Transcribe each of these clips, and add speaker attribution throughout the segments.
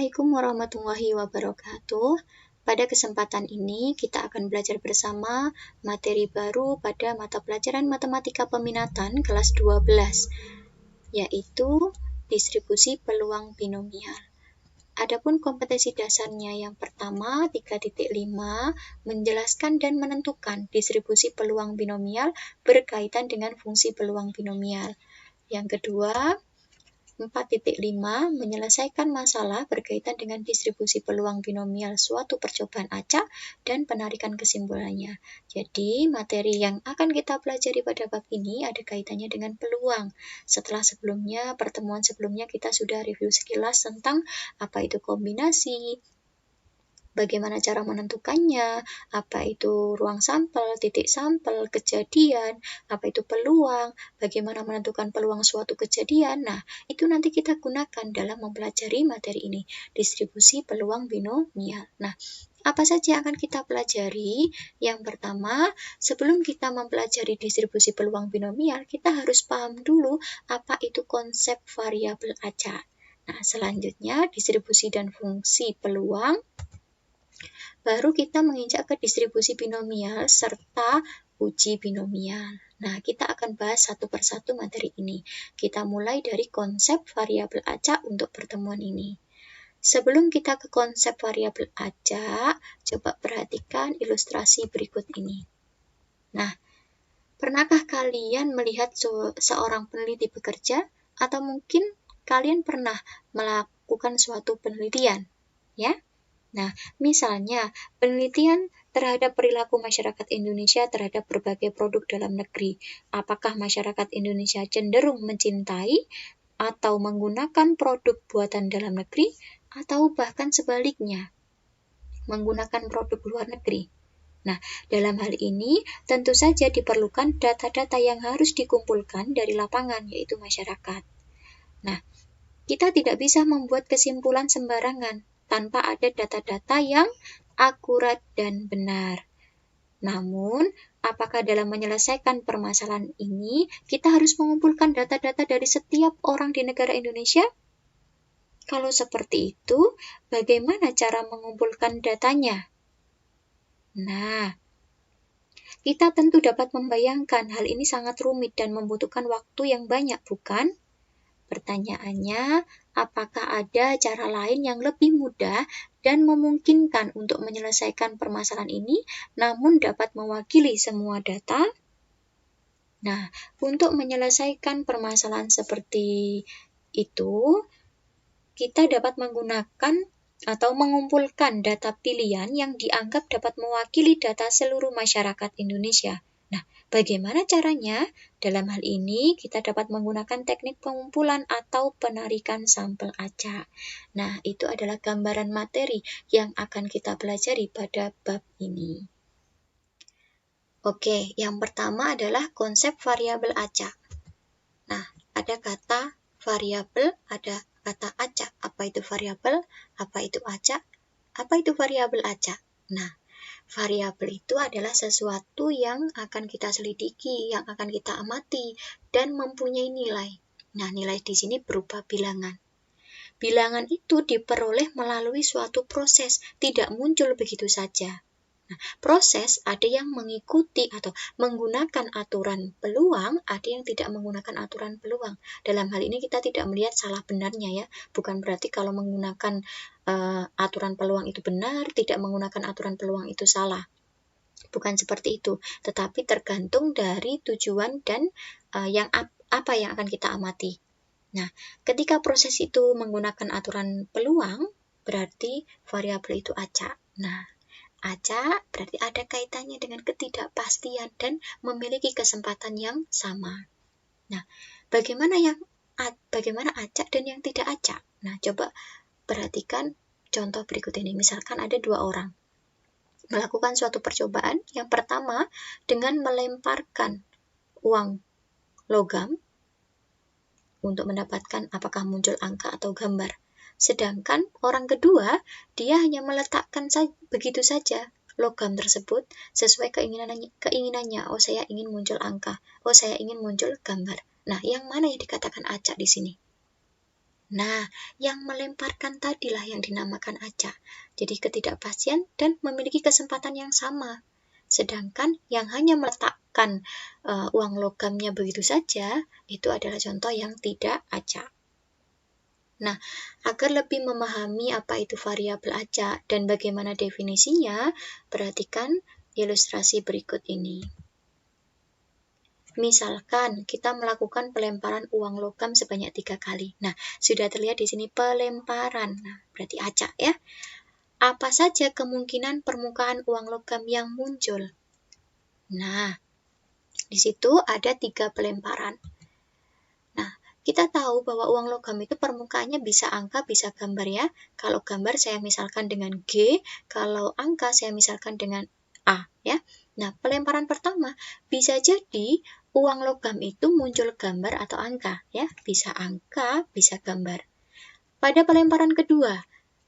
Speaker 1: Assalamualaikum warahmatullahi wabarakatuh. Pada kesempatan ini kita akan belajar bersama materi baru pada mata pelajaran Matematika Peminatan kelas 12, yaitu distribusi peluang binomial. Adapun kompetensi dasarnya yang pertama 3.5 menjelaskan dan menentukan distribusi peluang binomial berkaitan dengan fungsi peluang binomial. Yang kedua 4.5 menyelesaikan masalah berkaitan dengan distribusi peluang binomial suatu percobaan acak dan penarikan kesimpulannya. Jadi, materi yang akan kita pelajari pada bab ini ada kaitannya dengan peluang. Setelah pertemuan sebelumnya kita sudah review sekilas tentang apa itu kombinasi, bagaimana cara menentukannya, apa itu ruang sampel, titik sampel, kejadian, apa itu peluang, bagaimana menentukan peluang suatu kejadian. Nah, itu nanti kita gunakan dalam mempelajari materi ini, distribusi peluang binomial. Nah, apa saja yang akan kita pelajari? Yang pertama, sebelum kita mempelajari distribusi peluang binomial, kita harus paham dulu apa itu konsep variabel acak. Nah, selanjutnya distribusi dan fungsi peluang. Baru kita menginjak ke distribusi binomial serta uji binomial. Nah, kita akan bahas satu persatu materi ini. Kita mulai dari konsep variabel acak untuk pertemuan ini. Sebelum kita ke konsep variabel acak, coba perhatikan ilustrasi berikut ini. Nah, pernahkah kalian melihat seorang peneliti bekerja? Atau mungkin kalian pernah melakukan suatu penelitian? Ya? Nah, misalnya penelitian terhadap perilaku masyarakat Indonesia terhadap berbagai produk dalam negeri. Apakah masyarakat Indonesia cenderung mencintai atau menggunakan produk buatan dalam negeri, atau bahkan sebaliknya, menggunakan produk luar negeri? Nah, dalam hal ini tentu saja diperlukan data-data yang harus dikumpulkan dari lapangan, yaitu masyarakat. Nah, kita tidak bisa membuat kesimpulan sembarangan tanpa ada data-data yang akurat dan benar. Namun, apakah dalam menyelesaikan permasalahan ini, kita harus mengumpulkan data-data dari setiap orang di negara Indonesia? Kalau seperti itu, bagaimana cara mengumpulkan datanya? Nah, kita tentu dapat membayangkan hal ini sangat rumit dan membutuhkan waktu yang banyak, bukan? Pertanyaannya, apakah ada cara lain yang lebih mudah dan memungkinkan untuk menyelesaikan permasalahan ini, namun dapat mewakili semua data? Nah, untuk menyelesaikan permasalahan seperti itu, kita dapat menggunakan atau mengumpulkan data pilihan yang dianggap dapat mewakili data seluruh masyarakat Indonesia. Nah, bagaimana caranya? Dalam hal ini, kita dapat menggunakan teknik pengumpulan atau penarikan sampel acak. Nah, itu adalah gambaran materi yang akan kita pelajari pada bab ini. Oke, yang pertama adalah konsep variabel acak. Nah, ada kata variabel, ada kata acak. Apa itu variabel? Apa itu acak? Apa itu variabel acak? Nah, variabel itu adalah sesuatu yang akan kita selidiki, yang akan kita amati, dan mempunyai nilai. Nah, nilai di sini berupa bilangan. Bilangan itu diperoleh melalui suatu proses, tidak muncul begitu saja. Nah, proses ada yang mengikuti atau menggunakan aturan peluang, ada yang tidak menggunakan aturan peluang. Dalam hal ini kita tidak melihat salah benarnya ya, bukan berarti kalau menggunakan aturan peluang itu benar, tidak menggunakan aturan peluang itu salah. Bukan seperti itu, tetapi tergantung dari tujuan dan apa yang akan kita amati. Nah, ketika proses itu menggunakan aturan peluang, berarti variabel itu acak. Nah, acak berarti ada kaitannya dengan ketidakpastian dan memiliki kesempatan yang sama. Nah, bagaimana acak dan yang tidak acak? Nah, coba perhatikan contoh berikut ini. Misalkan ada dua orang melakukan suatu percobaan. Yang pertama dengan melemparkan uang logam untuk mendapatkan apakah muncul angka atau gambar. Sedangkan orang kedua, dia hanya meletakkan begitu saja logam tersebut sesuai keinginannya. Oh, saya ingin muncul angka. Oh, saya ingin muncul gambar. Nah, yang mana yang dikatakan acak di sini? Nah, yang melemparkan tadilah yang dinamakan acak. Jadi ketidakpastian dan memiliki kesempatan yang sama. Sedangkan yang hanya meletakkan uang logamnya begitu saja, itu adalah contoh yang tidak acak. Nah, agar lebih memahami apa itu variabel acak dan bagaimana definisinya, perhatikan ilustrasi berikut ini. Misalkan kita melakukan pelemparan uang logam sebanyak 3 kali. Nah, sudah terlihat di sini pelemparan. Nah, berarti acak ya. Apa saja kemungkinan permukaan uang logam yang muncul? Nah, di situ ada 3 pelemparan. Nah, kita tahu bahwa uang logam itu permukaannya bisa angka, bisa gambar ya. Kalau gambar saya misalkan dengan G, kalau angka saya misalkan dengan A ya. Nah, pelemparan pertama bisa jadi uang logam itu muncul gambar atau angka ya, bisa angka, bisa gambar. Pada pelemparan kedua,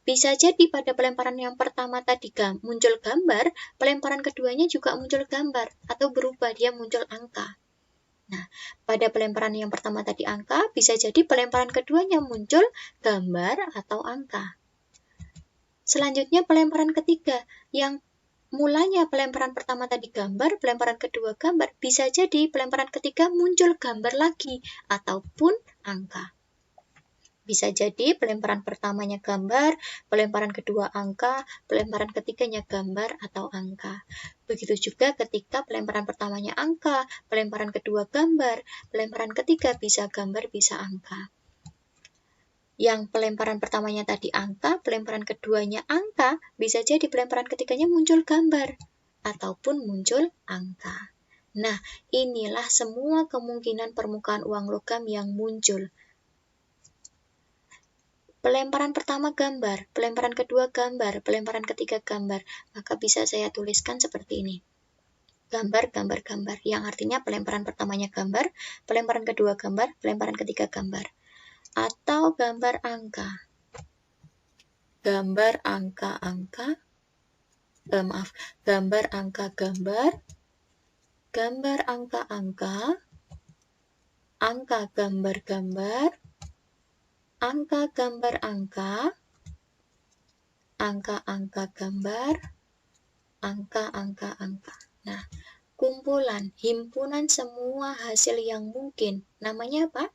Speaker 1: bisa jadi pada pelemparan yang pertama tadi muncul gambar, pelemparan keduanya juga muncul gambar atau berubah dia muncul angka. Nah, pada pelemparan yang pertama tadi angka, bisa jadi pelemparan keduanya muncul gambar atau angka. Selanjutnya pelemparan ketiga, yang mulanya pelemparan pertama tadi gambar, pelemparan kedua gambar, bisa jadi pelemparan ketiga muncul gambar lagi, ataupun angka. Bisa jadi pelemparan pertamanya gambar, pelemparan kedua angka, pelemparan ketiganya gambar atau angka. Begitu juga ketika pelemparan pertamanya angka, pelemparan kedua gambar, pelemparan ketiga bisa gambar, bisa angka. Yang pelemparan pertamanya tadi angka, pelemparan keduanya angka, bisa jadi pelemparan ketiganya muncul gambar ataupun muncul angka. Nah, inilah semua kemungkinan permukaan uang logam yang muncul. Pelemparan pertama gambar, pelemparan kedua gambar, pelemparan ketiga gambar, maka bisa saya tuliskan seperti ini. Gambar, gambar, gambar, yang artinya pelemparan pertamanya gambar, pelemparan kedua gambar, pelemparan ketiga gambar. Atau gambar angka. Gambar angka-angka, gambar angka-gambar, gambar angka-angka, angka gambar-gambar, angka gambar angka, angka-angka gambar, angka-angka angka. Nah, kumpulan, himpunan semua hasil yang mungkin. Namanya apa?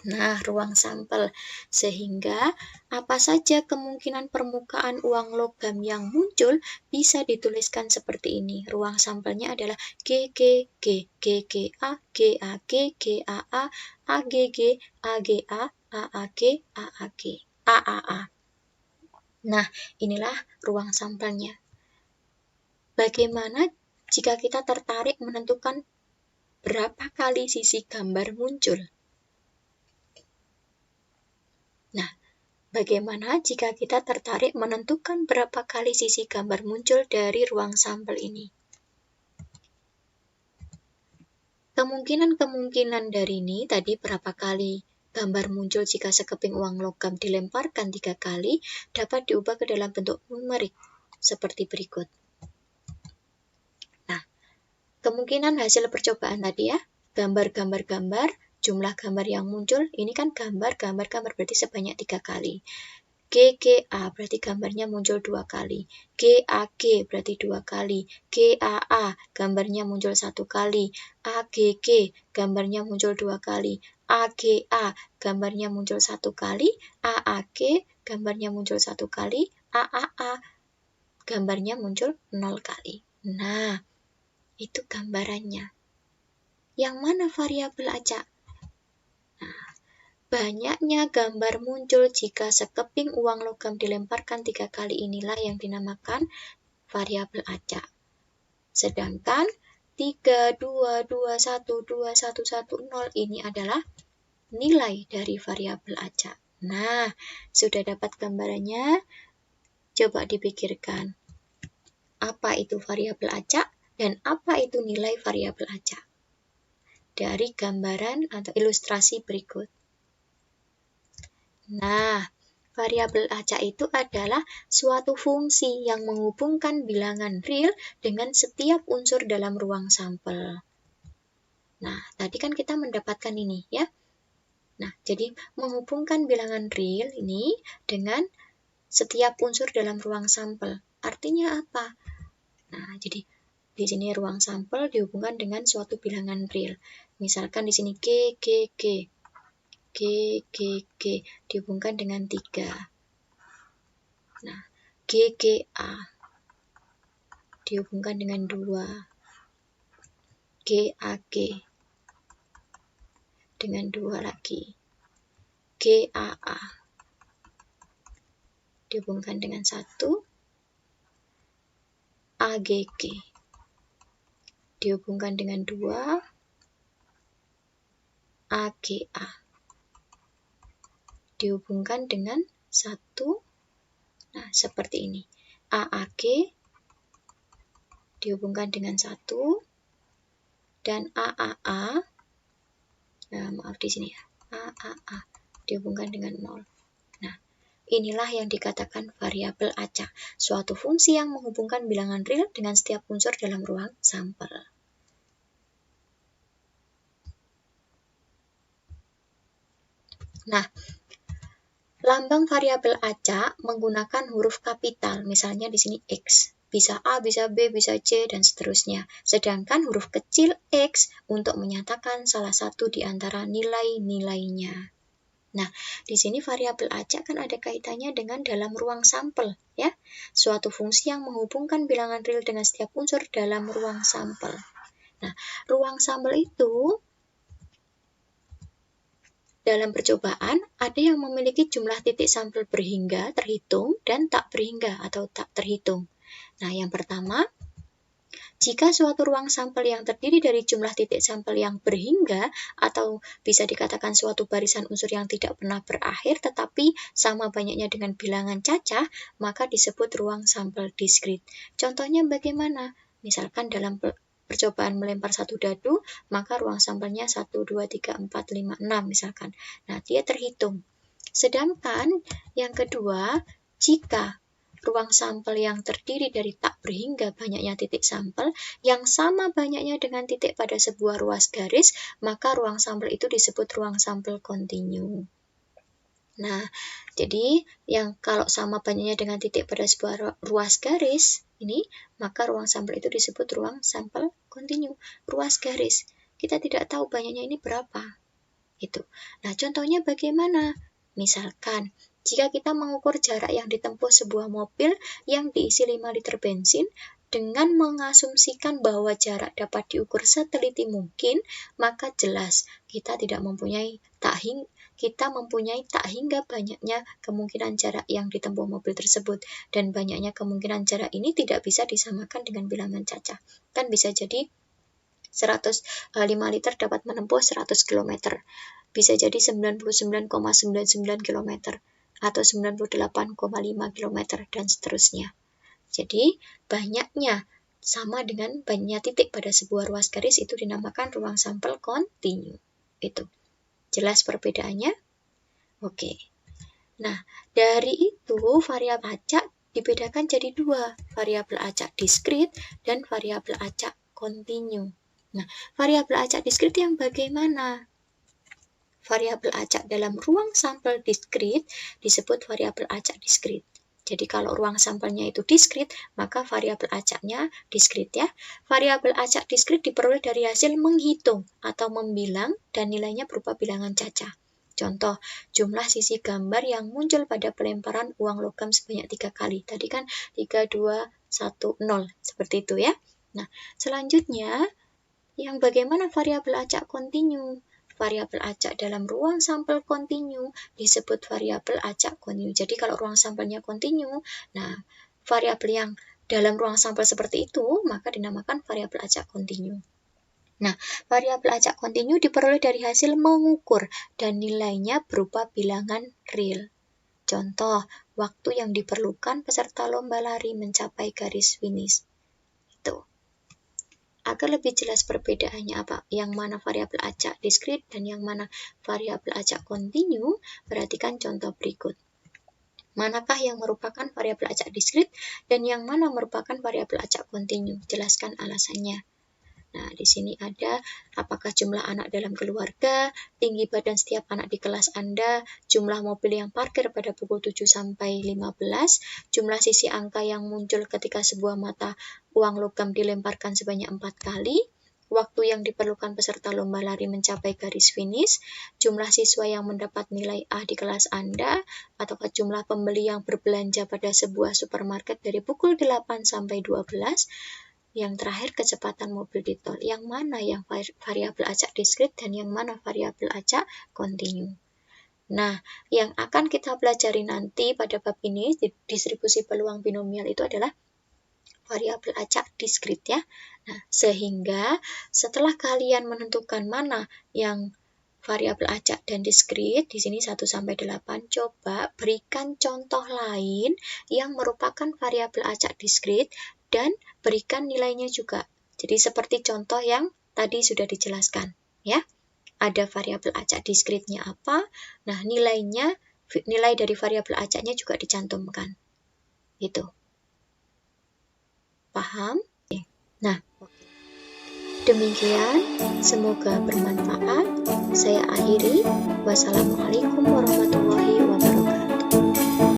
Speaker 1: Nah, ruang sampel. Sehingga apa saja kemungkinan permukaan uang logam yang muncul bisa dituliskan seperti ini. Ruang sampelnya adalah GG, GGA, GAG, GAA, AGG, AGA, AAG, AAG, AAA. Nah, inilah ruang sampelnya. Bagaimana jika kita tertarik menentukan berapa kali sisi gambar muncul? Nah, bagaimana jika kita tertarik menentukan berapa kali sisi gambar muncul dari ruang sampel ini? Kemungkinan-kemungkinan dari ini tadi berapa kali gambar muncul jika sekeping uang logam dilemparkan 3 kali dapat diubah ke dalam bentuk numerik seperti berikut. Nah, kemungkinan hasil percobaan tadi ya, gambar-gambar-gambar, jumlah gambar yang muncul, ini kan gambar-gambar-gambar berarti sebanyak 3 kali. GGA berarti gambarnya muncul 2 kali. GAG berarti 2 kali. GAA gambarnya muncul 1 kali. AGG gambarnya muncul 2 kali. AGA gambarnya muncul 1 kali. AAG gambarnya muncul 1 kali. AAA gambarnya muncul 0 kali. Nah, itu gambarannya. Yang mana variabel acak? Nah, banyaknya gambar muncul jika sekeping uang logam dilemparkan 3 kali inilah yang dinamakan variabel acak. Sedangkan 3, 2, 2, 1, 2, 1, 1, 0 ini adalah nilai dari variabel acak. Nah, sudah dapat gambarannya? Coba dipikirkan. Apa itu variabel acak dan apa itu nilai variabel acak? Dari gambaran atau ilustrasi berikut. Nah, variabel acak itu adalah suatu fungsi yang menghubungkan bilangan real dengan setiap unsur dalam ruang sampel. Nah, tadi kan kita mendapatkan ini ya. Nah, jadi menghubungkan bilangan real ini dengan setiap unsur dalam ruang sampel. Artinya apa? Nah, jadi di sini ruang sampel dihubungkan dengan suatu bilangan real. Misalkan di sini G dihubungkan dengan 3. Nah, GGA dihubungkan dengan 2. GAG dengan 2 lagi. GAA dihubungkan dengan 1. AGG dihubungkan dengan 2. AGA dihubungkan dengan 1. Nah, seperti ini. AAG dihubungkan dengan 1 dan AAA, nah maaf di sini ya, AAA dihubungkan dengan 0. Nah, inilah yang dikatakan variabel acak, suatu fungsi yang menghubungkan bilangan real dengan setiap unsur dalam ruang sampel. Nah, lambang variabel acak menggunakan huruf kapital, misalnya di sini X. Bisa A, bisa B, bisa C, dan seterusnya. Sedangkan huruf kecil X untuk menyatakan salah satu di antara nilai-nilainya. Nah, di sini variabel acak kan ada kaitannya dengan dalam ruang sampel, ya. Suatu fungsi yang menghubungkan bilangan real dengan setiap unsur dalam ruang sampel. Nah, ruang sampel itu dalam percobaan, ada yang memiliki jumlah titik sampel berhingga, terhitung, dan tak berhingga atau tak terhitung. Nah, yang pertama, jika suatu ruang sampel yang terdiri dari jumlah titik sampel yang berhingga, atau bisa dikatakan suatu barisan unsur yang tidak pernah berakhir, tetapi sama banyaknya dengan bilangan cacah, maka disebut ruang sampel diskrit. Contohnya bagaimana? Misalkan dalam percobaan melempar satu dadu, maka ruang sampelnya 1, 2, 3, 4, 5, 6 misalkan. Nah, dia terhitung. Sedangkan yang kedua, jika ruang sampel yang terdiri dari tak berhingga banyaknya titik sampel yang sama banyaknya dengan titik pada sebuah ruas garis, maka ruang sampel itu disebut ruang sampel kontinu. Nah, jadi yang kalau sama banyaknya dengan titik pada sebuah ruas garis ini, maka ruang sampel itu disebut ruang sampel kontinu. Ruas garis, kita tidak tahu banyaknya ini berapa. Itu. Nah, contohnya bagaimana? Misalkan, jika kita mengukur jarak yang ditempuh sebuah mobil yang diisi 5 liter bensin dengan mengasumsikan bahwa jarak dapat diukur seteliti mungkin, maka jelas kita mempunyai tak hingga banyaknya kemungkinan jarak yang ditempuh mobil tersebut, dan banyaknya kemungkinan jarak ini tidak bisa disamakan dengan bilangan cacah. Kan bisa jadi 5 liter dapat menempuh 100 km. Bisa jadi 99,99 km atau 98,5 km dan seterusnya. Jadi, banyaknya sama dengan banyaknya titik pada sebuah ruas garis itu dinamakan ruang sampel kontinu. Itu. Jelas perbedaannya? Oke. Nah, dari itu variabel acak dibedakan jadi 2, variabel acak diskrit dan variabel acak kontinu. Nah, variabel acak diskrit yang bagaimana? Variabel acak dalam ruang sampel diskrit disebut variabel acak diskrit. Jadi kalau ruang sampelnya itu diskrit, maka variabel acaknya diskrit ya. Variabel acak diskrit diperoleh dari hasil menghitung atau membilang dan nilainya berupa bilangan cacah. Contoh, jumlah sisi gambar yang muncul pada pelemparan uang logam sebanyak 3 kali. Tadi kan 3, 2, 1, 0. Seperti itu ya. Nah, selanjutnya, yang bagaimana variabel acak kontinu? Variabel acak dalam ruang sampel kontinu disebut variabel acak kontinu. Jadi kalau ruang sampelnya kontinu, nah variabel yang dalam ruang sampel seperti itu maka dinamakan variabel acak kontinu. Nah, variabel acak kontinu diperoleh dari hasil mengukur dan nilainya berupa bilangan real. Contoh, waktu yang diperlukan peserta lomba lari mencapai garis finish. Itu. Agar lebih jelas perbedaannya apa, yang mana variabel acak diskrit dan yang mana variabel acak kontinu, perhatikan contoh berikut. Manakah yang merupakan variabel acak diskrit dan yang mana merupakan variabel acak kontinu? Jelaskan alasannya. Nah, di sini ada apakah jumlah anak dalam keluarga, tinggi badan setiap anak di kelas Anda, jumlah mobil yang parkir pada pukul 7 sampai 15, jumlah sisi angka yang muncul ketika sebuah mata uang logam dilemparkan sebanyak 4 kali, waktu yang diperlukan peserta lomba lari mencapai garis finish, jumlah siswa yang mendapat nilai A di kelas Anda, ataukah jumlah pembeli yang berbelanja pada sebuah supermarket dari pukul 8 sampai 12, yang terakhir kecepatan mobil di tol. Yang mana yang variabel acak diskrit dan yang mana variabel acak kontinu. Nah, yang akan kita pelajari nanti pada bab ini, distribusi peluang binomial itu adalah variabel acak diskrit ya. Nah, sehingga setelah kalian menentukan mana yang variabel acak dan diskrit, di sini 1 sampai 8, coba berikan contoh lain yang merupakan variabel acak diskrit dan berikan nilainya juga. Jadi seperti contoh yang tadi sudah dijelaskan, ya. Ada variabel acak diskritnya apa? Nah, nilai dari variabel acaknya juga dicantumkan. Gitu. Paham? Nah, demikian, semoga bermanfaat. Saya akhiri. Wassalamualaikum warahmatullahi wabarakatuh.